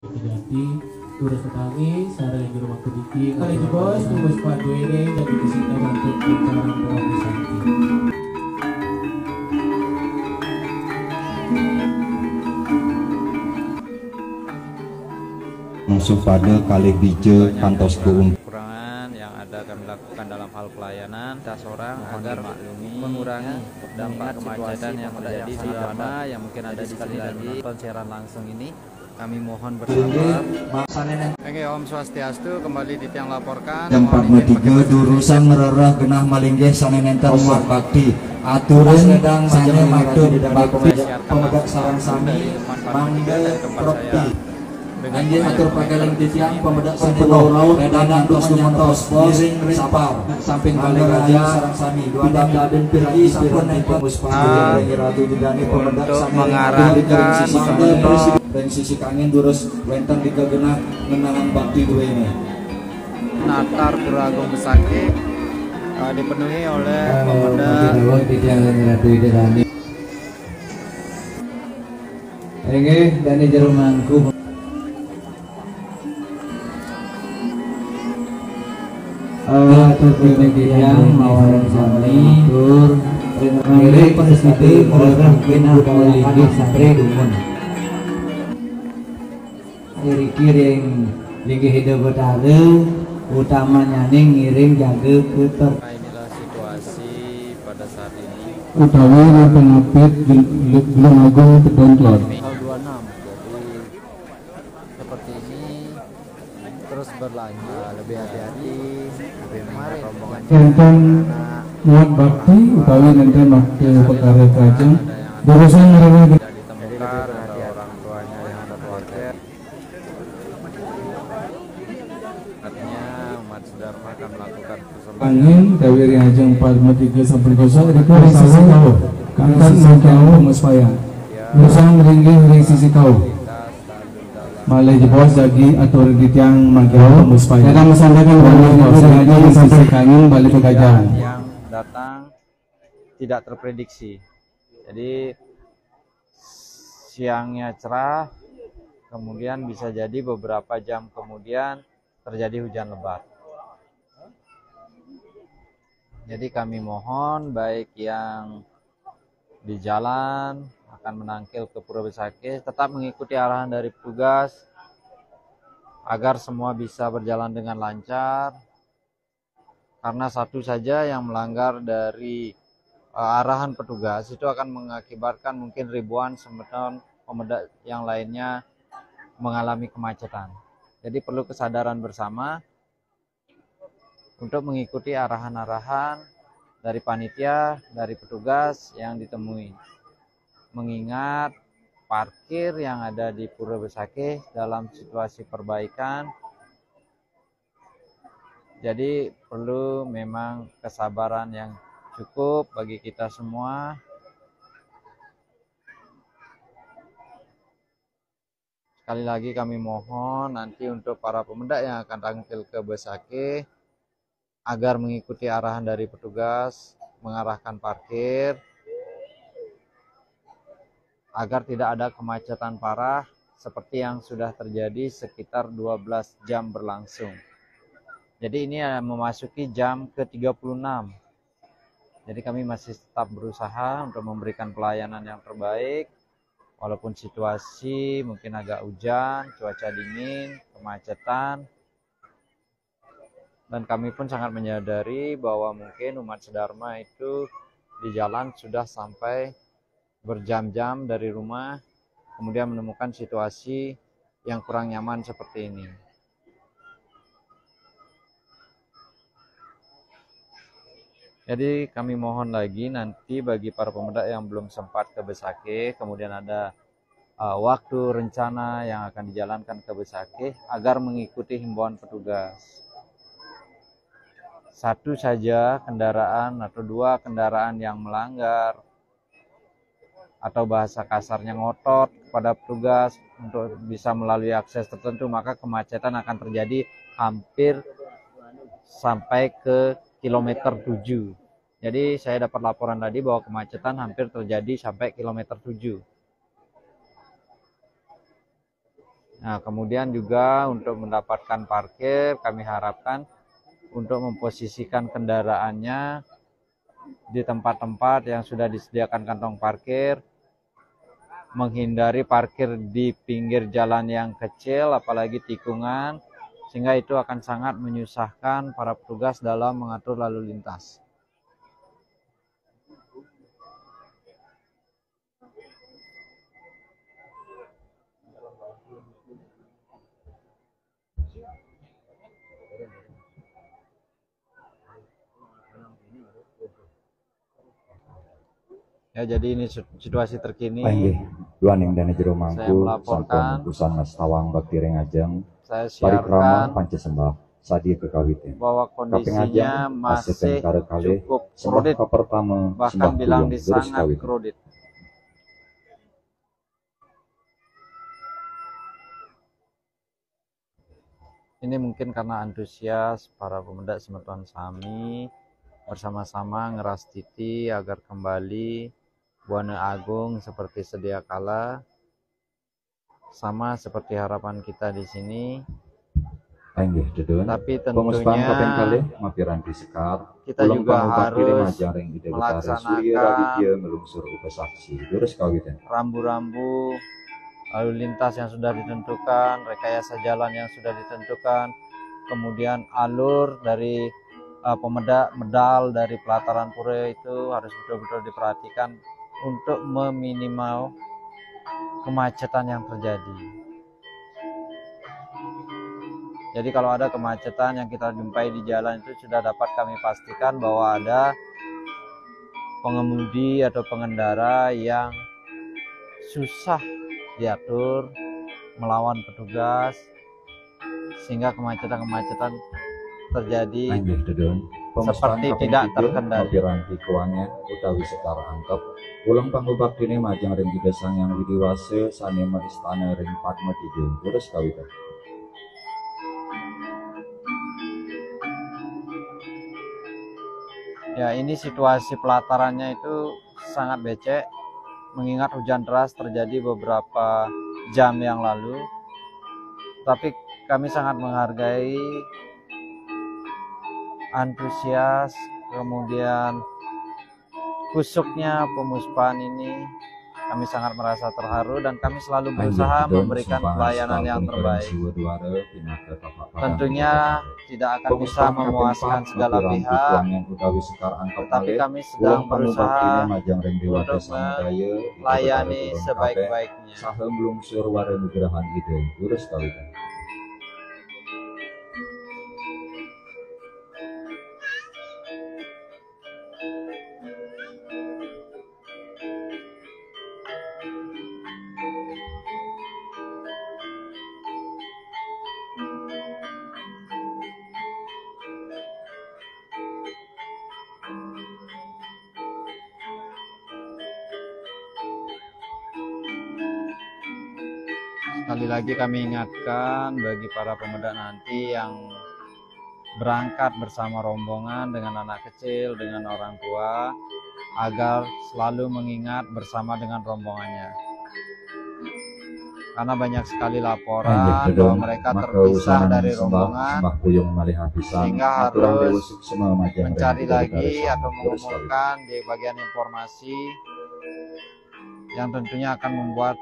Jadi turut sekali saya yang di rumah kediki kali itu bos tunggu sepatu ini jadi disini untuk bicara Prabu Santi. Sufade kali bije kantos kekurangan yang ada kami lakukan dalam hal pelayanan tas orang agar mengurangi dampak kemacetan yang terjadi di mana yang mungkin ada di sini dan menonton siaran langsung ini. Kami mohon bersabar. Oke, Om Swastiastu, kembali di tiang laporkan. Jam 43 durusan mererah genah malinggih sanenenten muat bakti aturan sedang sane matur bakti pemedak sarang sami mangga propti anjir atur pagalang di tiang pemedak penuh laut edanan dos lumantos bos sapar samping balik raja sarang sami dua dan pergi sampun naik muspah ratu didani pemedak untuk mengarahkan dari sisi kangen durus wenten di genah menangan bakti dua ini. Natar Pura Agung Besaki dipenuhi oleh pemuda Ini dari Jerumangku. Yang mawaran sami tur mirip pesisiti orang kena kawaligi santri dumun kiri-kiri lagi hidup betare utamanya nih ngiring jaga puter. Inilah situasi pada saat ini utawi pengapit belum agung pedontlot tanggal 26. Jadi seperti ini terus berlanjut, lebih hati-hati, lebih mengingat rombongan tentang muat bakti utawi nanti bakti perkara kerajaan urusan mereka tidak ditemukan atau orang tuanya yang ada keluarga. Artinya umat Dharma akan melakukan persembahan angin dawiri hajang 43 sampai kosa itu di sisi kau kantan mengkau muspaya urusan ringgih di sisi kau malai jebos lagi atur di tiang mangkau muspaya kita mesampaikan bahwa sampai kangen balik ke gajah yang datang tidak terprediksi. Jadi siangnya cerah, kemudian bisa jadi beberapa jam kemudian terjadi hujan lebat. Jadi kami mohon baik yang di jalan akan menangkil ke Pura Besaki tetap mengikuti arahan dari petugas agar semua bisa berjalan dengan lancar, karena satu saja yang melanggar dari arahan petugas itu akan mengakibatkan mungkin ribuan semeton pemuda yang lainnya mengalami kemacetan. Jadi perlu kesadaran bersama untuk mengikuti arahan-arahan dari panitia, dari petugas yang ditemui. Mengingat parkir yang ada di Pura Besaki dalam situasi perbaikan, jadi perlu memang kesabaran yang cukup bagi kita semua. Sekali lagi kami mohon nanti untuk para pemuda yang akan tampil ke Besaki agar mengikuti arahan dari petugas, mengarahkan parkir agar tidak ada kemacetan parah seperti yang sudah terjadi sekitar 12 jam berlangsung. Jadi ini memasuki jam ke-36. Jadi kami masih tetap berusaha untuk memberikan pelayanan yang terbaik walaupun situasi mungkin agak hujan, cuaca dingin, kemacetan. Dan kami pun sangat menyadari bahwa mungkin umat Dharma itu di jalan sudah sampai berjam-jam dari rumah, kemudian menemukan situasi yang kurang nyaman seperti ini. Jadi kami mohon lagi nanti bagi para pemuda yang belum sempat ke Besaki, kemudian ada waktu rencana yang akan dijalankan ke Besaki agar mengikuti himbauan petugas. Satu saja kendaraan atau dua kendaraan yang melanggar atau bahasa kasarnya ngotot kepada petugas untuk bisa melalui akses tertentu, maka kemacetan akan terjadi hampir sampai ke kilometer 7. Jadi saya dapat laporan tadi bahwa kemacetan hampir terjadi sampai kilometer 7. Nah, kemudian juga untuk mendapatkan parkir, kami harapkan untuk memposisikan kendaraannya di tempat-tempat yang sudah disediakan kantong parkir, menghindari parkir di pinggir jalan yang kecil, apalagi tikungan, sehingga itu akan sangat menyusahkan para petugas dalam mengatur lalu lintas. Ya, jadi ini situasi terkini. Panggih, Duaning Dana Jero Saya Mangku, melaporkan. Sampun Usan Mas Tawang Bakti Rengajeng, Saya Parikrama siarkan Pancasembah, Sadi Kekawitin. bahwa kondisinya masih cukup kredit, pertama bahkan bilang di sangat kredit. Ini mungkin karena antusias para pemuda Semeton Sami bersama-sama ngeras titi agar kembali Buana Agung seperti sedia kala, sama seperti harapan kita di sini. Panggih, Dedon. Tapi Pengusahaan kaping tentunya kalih mampirang disekar. kita Ulang juga panggung bakti harus Remajaring Ide Betara Surya melaksanakan Raditya melungsur upasaksi. Terus kawitan. rambu-rambu lalu lintas yang sudah ditentukan, rekayasa jalan yang sudah ditentukan, kemudian alur dari pemedak medal dari pelataran pura itu harus betul-betul diperhatikan untuk meminimal kemacetan yang terjadi. Jadi kalau ada kemacetan yang kita jumpai di jalan itu sudah dapat kami pastikan bahwa ada pengemudi atau pengendara yang susah diatur, melawan petugas, sehingga kemacetan-kemacetan terjadi Panggih, Dedon. seperti tidak terkendali. Mampirang kikuannya utawi sekar angkep. Ulang panggung bakti ini majang ring Ide Sangyang Widiwase sanema istana ring Padma Tiga. Terus kawitan. Ya, ini situasi pelatarannya itu sangat becek, mengingat hujan deras terjadi beberapa jam yang lalu. Tapi kami sangat menghargai antusias, kemudian kusuknya pemuspahan ini. Kami sangat merasa terharu dan kami selalu berusaha memberikan pelayanan yang terbaik. Tentunya tidak akan bisa memuaskan segala pihak, tetapi kami sedang berusaha untuk melayani sebaik-baiknya. Sahem lungsur wara nugrahan ide. Terus kawitan. Sekali lagi kami ingatkan bagi para pemuda nanti yang berangkat bersama rombongan dengan anak kecil, dengan orang tua, agar selalu mengingat bersama dengan rombongannya. Karena banyak sekali laporan bahwa mereka terpisah dari rombongan, sehingga harus mencari lagi atau mengumpulkan di bagian informasi yang tentunya akan membuat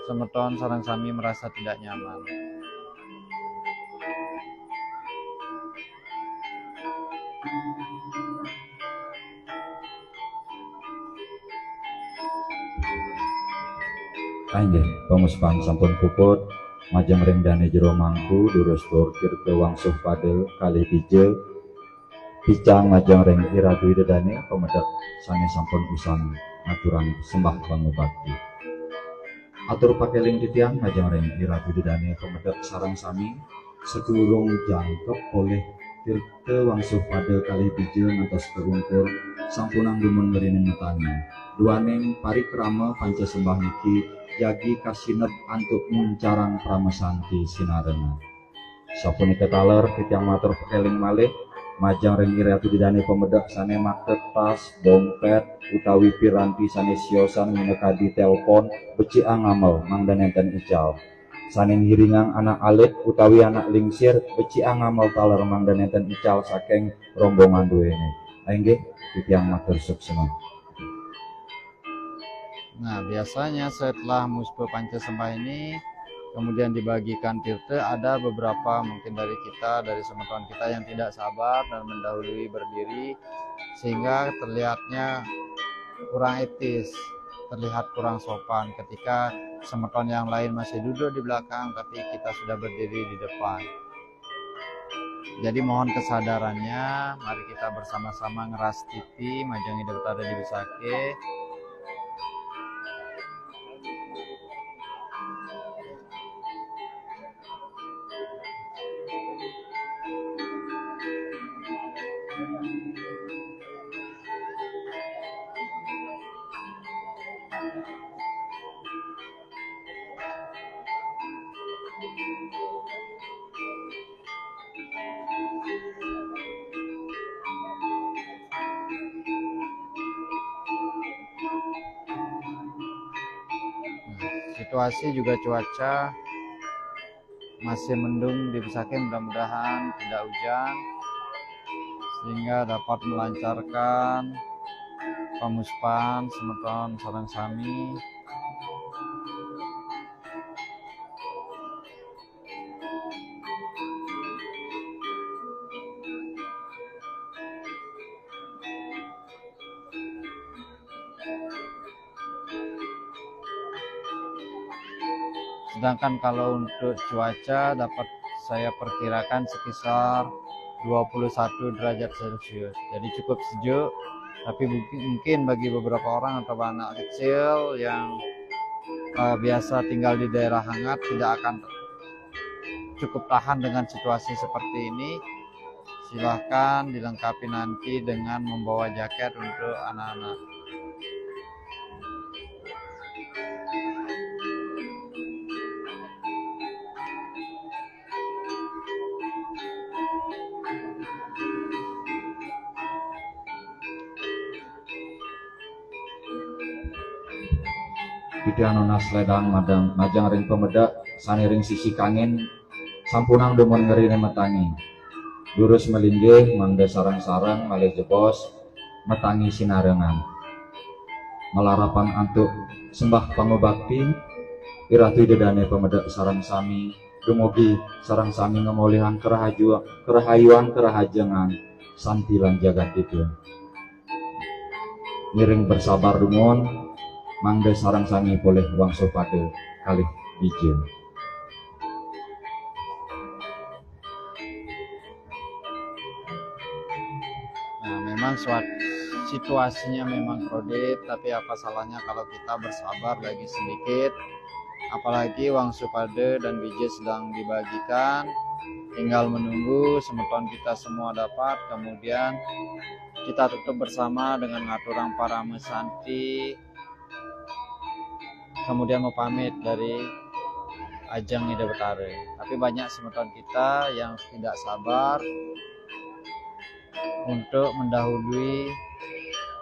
Semeton Sarang Sami merasa tidak nyaman. Panggih, pengusahaan sampun puput, majang ring Dane Jero Mangku, durus torkir ke wangsuh padel kali tije, picang majang ring Iradu Dane, pemedak sane sampun usang aturan sembah bangu bakti. Atur pakeling titiang majang ring Iradu Dane, pemedak Sarang Sami, sedulung jangkep oleh tirte wangsuh padel kali tije atas keungkur sampunang dumun ngerinin ngetani. Duaning parikrama Pancasembah niki jagi kasinep antuk muncarang pramasanti sinarena. Sapunika taler titiang matur pekeling malih majang ring Iratu Dane pemedak sane maket tas, dompet utawi piranti sane siosan minekadi telpon beci angamel mangdan enten ical. saning hiringang anak alit utawi anak lingsir beci ngamal taler mangda nenten ical saking rombongan duwene. Inggih titiang matur suksena. Nah, biasanya setelah muspe pancasembah ini kemudian dibagikan tirta, ada beberapa mungkin dari kita, dari semeton kita yang tidak sabar dan mendahului berdiri sehingga terlihatnya kurang etis, terlihat kurang sopan ketika semeton yang lain masih duduk di belakang tapi kita sudah berdiri di depan. Jadi mohon kesadarannya, mari kita bersama-sama ngeras titi Majang Ida Betara di Besake. Situasi juga cuaca masih mendung di Besake, mudah-mudahan tidak hujan sehingga dapat melancarkan pemuspan semeton sareng sami. Sedangkan kalau untuk cuaca dapat saya perkirakan sekitar 21 derajat Celcius. Jadi cukup sejuk, tapi mungkin bagi beberapa orang atau anak kecil yang biasa tinggal di daerah hangat tidak akan cukup tahan dengan situasi seperti ini. Silahkan dilengkapi nanti dengan membawa jaket untuk anak-anak. Bidianona sledang majang ring pemedak saniring sisi kangin sampunang demun ngeri metangi lurus melinggih mangda sarang-sarang malih jebos metangi sinarengan melarapan antuk sembah pangobakti iratu dedane pemedak sarang sami dumugi sarang sami ngemolihan kerahayuan kerahajengan santilan jagat itu miring bersabar dumun mangga sarang sami boleh wangso pada kalih bijil. Nah, memang situasinya memang kredit, tapi apa salahnya kalau kita bersabar lagi sedikit, apalagi wang supade dan biji sedang dibagikan, tinggal menunggu semeton kita semua dapat, kemudian kita tutup bersama dengan ngaturang para mesanti, kemudian mau pamit dari ajang Ida Betara. Tapi banyak semeton kita yang tidak sabar untuk mendahului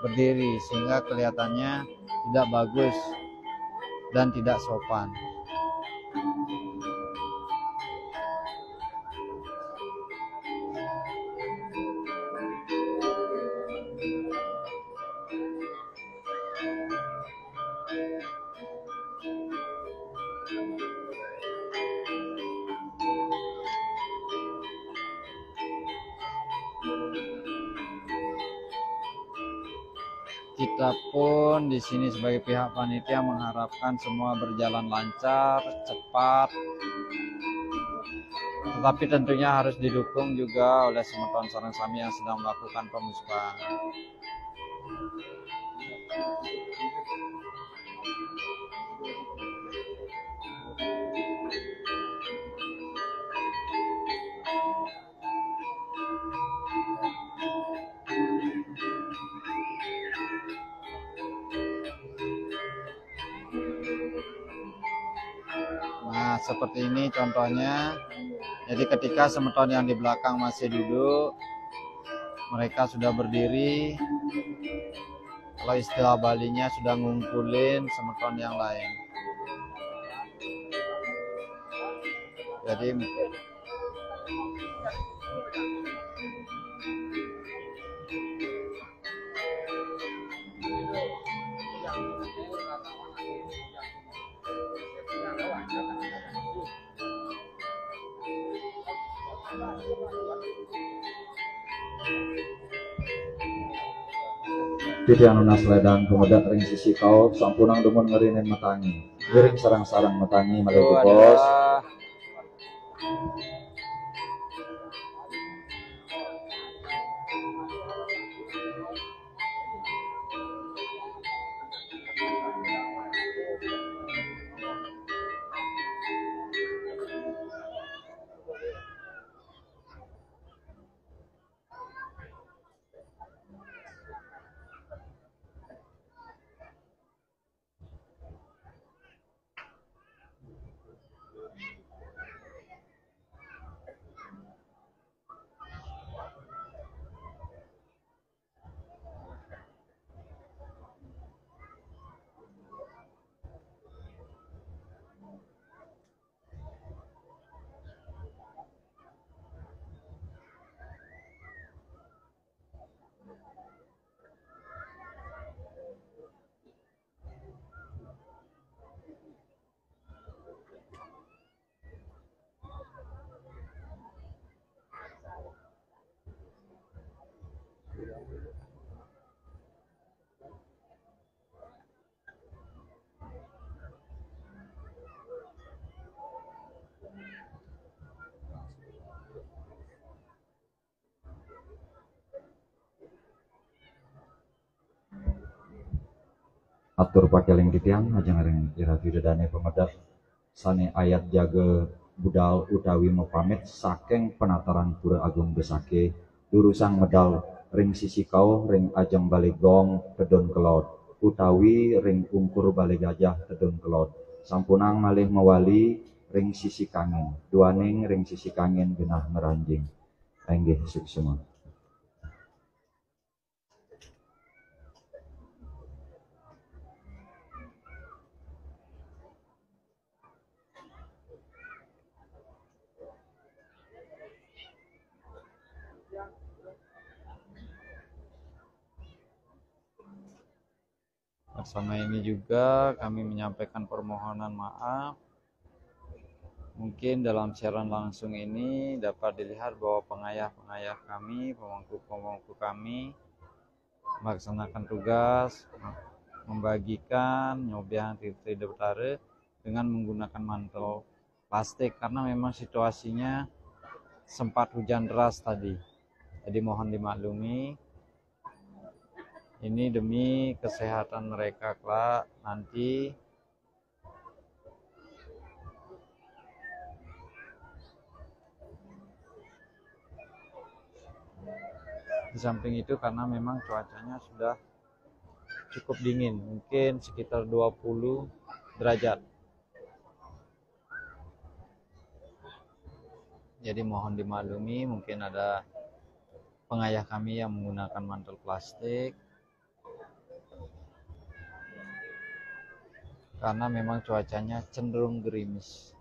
berdiri sehingga kelihatannya tidak bagus dan tidak sopan. Kita pun di sini sebagai pihak panitia mengharapkan semua berjalan lancar, cepat, tetapi tentunya harus didukung juga oleh semeton sareng sami yang sedang melakukan pemuspahan. Nah, seperti ini contohnya. Jadi ketika semeton yang di belakang masih duduk, mereka sudah berdiri. Kalau istilah Balinya sudah ngumpulin semeton yang lain. Jadi Titian lunas ledang kemedak ring sisi kau sampunang demun ngerinin matangi gering sarang-sarang matangi itu malih bos. adalah Atur pakeling titian ajeng ring ira widodane pemedak sane ayat jaga budal utawi mepamit saking penataran Pura Agung Besake lurusang medal ring sisi kau ring ajeng baligong kedon kelot utawi ring ungkur balik gajah kedon kelot sampunang malih mewali ring sisi kangin duaning ring sisi kangin genah ngeranjing enggih suksema. bersama ini juga kami menyampaikan permohonan maaf. Mungkin dalam siaran langsung ini dapat dilihat bahwa pengayah-pengayah kami, pemangku-pemangku kami melaksanakan tugas membagikan nyobiang titri betare dengan menggunakan mantel plastik karena memang situasinya sempat hujan deras tadi. Jadi mohon dimaklumi. Ini demi kesehatan mereka kelak nanti. Di samping itu karena memang cuacanya sudah cukup dingin, mungkin sekitar 20 derajat. Jadi mohon dimaklumi, mungkin ada pengayah kami yang menggunakan mantel plastik karena memang cuacanya cenderung gerimis.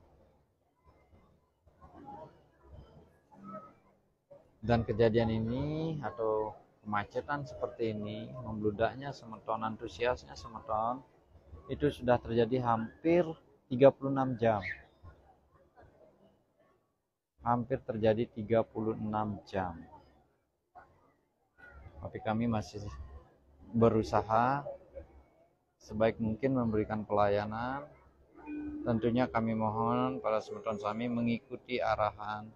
Dan kejadian ini atau kemacetan seperti ini, membludaknya semeton, antusiasnya semeton, itu sudah terjadi hampir 36 jam. Hampir terjadi 36 jam. Tapi kami masih berusaha sebaik mungkin memberikan pelayanan. Tentunya kami mohon para semeton sami mengikuti arahan,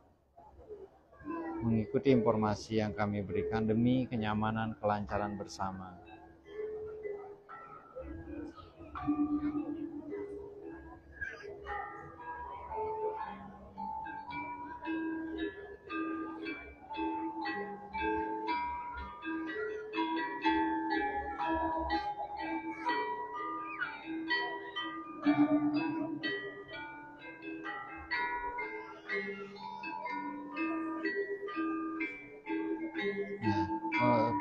mengikuti informasi yang kami berikan demi kenyamanan kelancaran bersama.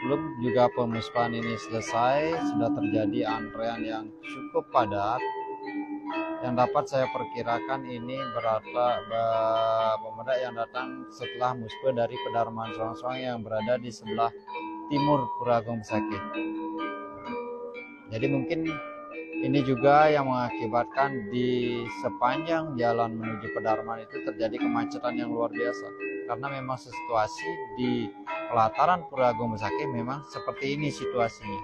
Belum juga pemuspahan ini selesai, sudah terjadi antrean yang cukup padat yang dapat saya perkirakan ini berapa pemuda yang datang setelah Muspe dari Pedarman Soang-Soang yang berada di sebelah timur Pura Agung Besakih. Jadi mungkin ini juga yang mengakibatkan di sepanjang jalan menuju Pedarman itu terjadi kemacetan yang luar biasa. Karena memang situasi di pelataran Pura Agung Besakih memang seperti ini situasinya.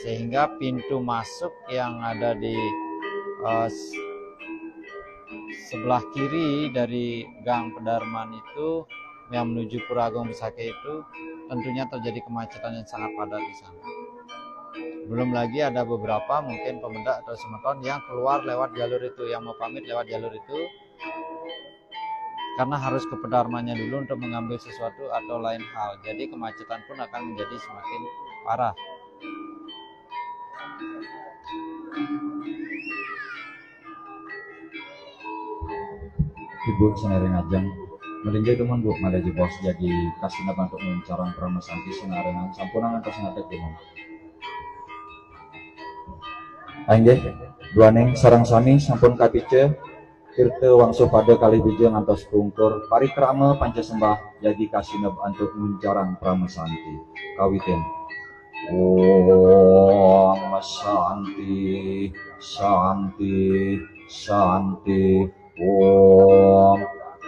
Sehingga pintu masuk yang ada di sebelah kiri dari Gang Pedarman itu yang menuju Pura Agung Besakih itu tentunya terjadi kemacetan yang sangat padat di sana. Belum lagi ada beberapa mungkin pemuda atau semeton yang keluar lewat jalur itu, yang mau pamit lewat jalur itu karena harus ke Pedarmannya dulu untuk mengambil sesuatu atau lain hal. Jadi kemacetan pun akan menjadi semakin parah. Ibu senareng ajang melinjai teman bu malaji bos jadi kasih bantu mencarang pramasanti senarengan sampunan atau sengatek teman aing dua neng sarang sami sampun kapice tirte wangso pada kali bijeng antos pungkur parikrama pancasembah jadi kasih untuk mencarang pramasanti kawiten Om Santi Santi Santi Om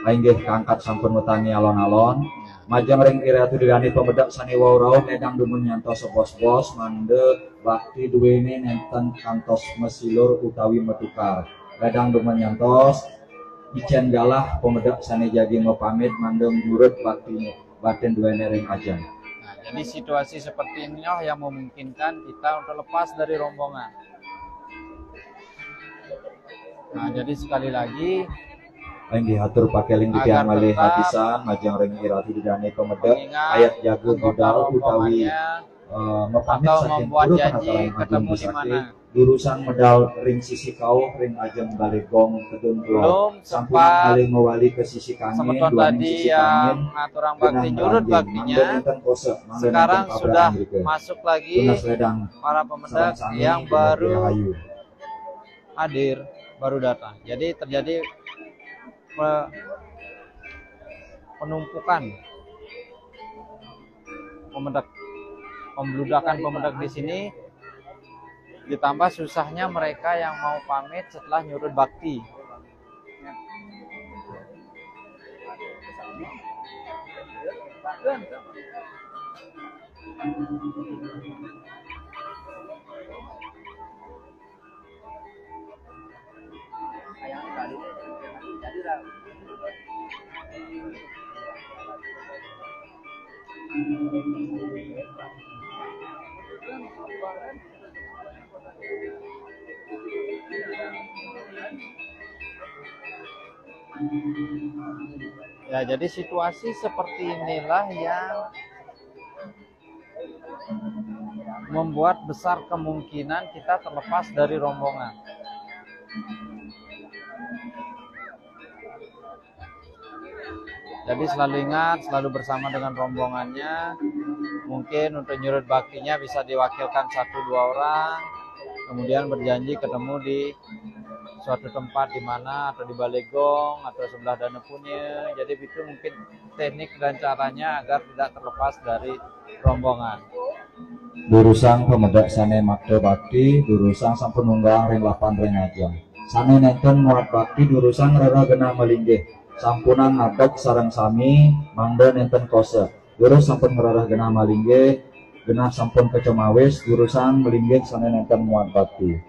aing kangkat sampun mutangi alon-alon majang ring iratu digani pemedak sani waurau nedang dumun nyantos bos-bos mandeg bakti duwene nenten kantos mesilur utawi metukar nedang dumun nyantos icen galah pemedak sani jagi mepamit mandeng jurut bakti batin duwene ring ajang. Nah, jadi situasi seperti inilah yang memungkinkan kita untuk lepas dari rombongan. Nah, jadi sekali lagi yang diatur pakai link di malih habisan majang ring irati didane pemedak ayat jago budal utawi mepamit saking puru penataran ajeng Besakih jurusan medal ring sisi kau ring ajeng balegong kedung pulau sampun malih mewali ke sisi kangin dua sisi kangin aturang bakti jurut baktinya sekarang sudah masuk lagi para pemedak yang baru hadir baru datang. Jadi terjadi penumpukan pemedak, pembludakan pemedak di sini, ditambah susahnya mereka yang mau pamit setelah nyurut bakti. Ya, jadi situasi seperti inilah yang membuat besar kemungkinan kita terlepas dari rombongan. Jadi selalu ingat, selalu bersama dengan rombongannya. Mungkin untuk nyurut baktinya bisa diwakilkan 1-2 orang, kemudian berjanji ketemu di suatu tempat di mana atau di Balegong atau sebelah Danepunye. Jadi itu mungkin teknik dan caranya agar tidak terlepas dari rombongan. Durusang pemedak sane makde bakti, durusang sampun nunggang ring 8 ring ajang. Sane nenten muat bakti durusang rara genah melinggih. Sampunan ngadeg sareng sami mangda nenten kose. Durus sampun ngerarah genah malinggih, genah sampun kecemawis, durusang melinggih sane nenten muat bakti.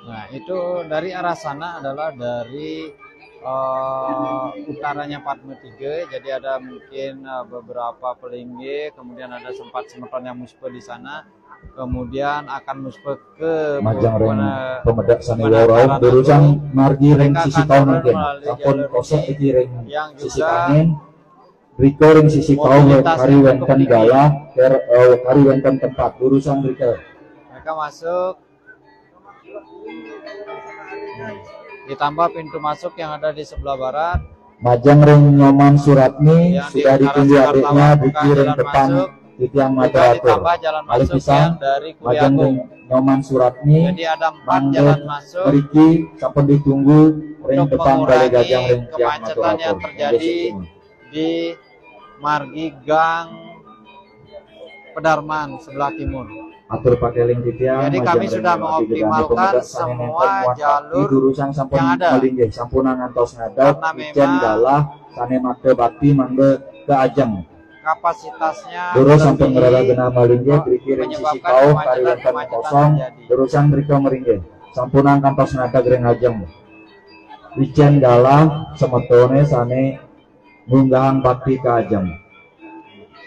Nah, itu dari arah sana adalah dari utaranya Padme 3. Jadi ada mungkin beberapa pelinggih, kemudian ada sempat semeton yang muspe di sana, kemudian akan muspe ke majang ring pemedak sane waurau durusang margi ring sisi kau mungkin sampun kosok iki ring sisi kanin riko ring sisi kau kari wenten galah kari wenten tempat durusang riko mereka masuk. Ditambah pintu masuk yang ada di sebelah barat Majang ring nyoman Suratni yang sudah di ditunggu arah adiknya Jakarta, Biki buka ring jalan depan masuk, Titiang juga Materatur. ditambah jalan Kali masuk pisang yang dari Majang Kuliagung. ring nyoman Suratni Jadi ada 4 Mangge jalan masuk Riki sampun ditunggu ring untuk depan Balai mengurangi Gajah ring Tiang kemacetan yang Materatur. terjadi di margi Gang Pedarman sebelah timur. Atur pakai link Titiang. Jadi kami sudah mengoptimalkan semua jalur jurusan sampun yang ada. malinggih sampuna ngantos ngadap Karena Ijen memang galah sane makde bakti mangge ke ajeng. Kapasitasnya Duru sampun melebihi, ngerada gena malinggih briki ring sisi menyebabkan kau kemacetan kariwen kosong terjadi. jurusan mriko meringge sampuna kantos ngadap ring ajeng. Ijen galah semetone sane ngunggahan bakti ke ajeng.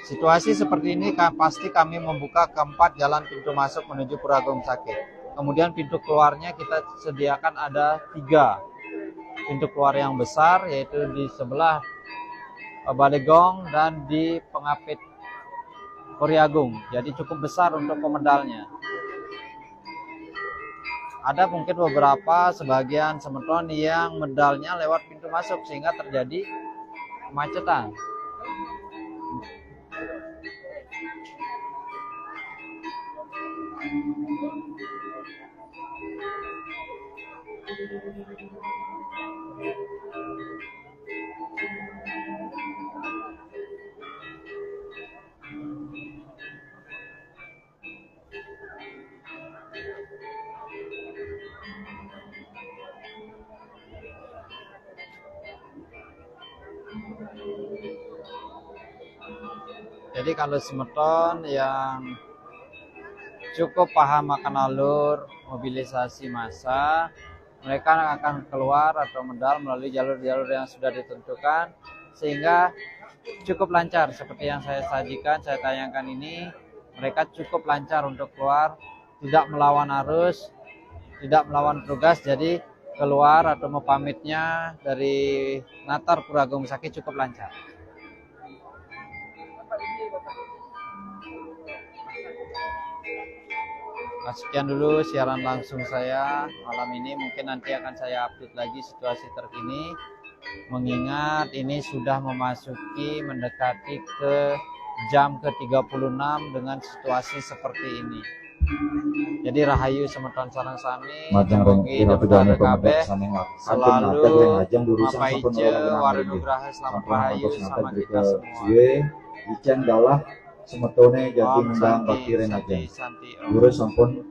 Situasi seperti ini pasti kami membuka keempat jalan pintu masuk menuju Puragung Sakit. Kemudian pintu keluarnya kita sediakan ada 3 pintu keluar yang besar, yaitu di sebelah Balegong dan di Pengapit Kuriagung. Jadi cukup besar untuk pemedalnya. Ada mungkin beberapa sebagian semeton yang medalnya lewat pintu masuk sehingga terjadi kemacetan. Jadi kalau semeton yang cukup paham akan alur mobilisasi massa, mereka akan keluar atau medal melalui jalur-jalur yang sudah ditentukan sehingga cukup lancar. Seperti yang saya sajikan, saya tayangkan ini, mereka cukup lancar untuk keluar, tidak melawan arus, tidak melawan petugas, jadi keluar atau mepamitnya dari Natar Puragung Sakit cukup lancar. Nah, sekian dulu siaran langsung saya malam ini. Mungkin nanti akan saya update lagi situasi terkini, mengingat ini sudah memasuki mendekati ke jam ke-36 dengan situasi seperti ini. Jadi rahayu semeton sareng sami, mugi dapet kabeh selalu mapaije warenugraha selamat rahayu sama kita semua. Ijen galah semetone jadi mendang bakti renajeng. Guru sampun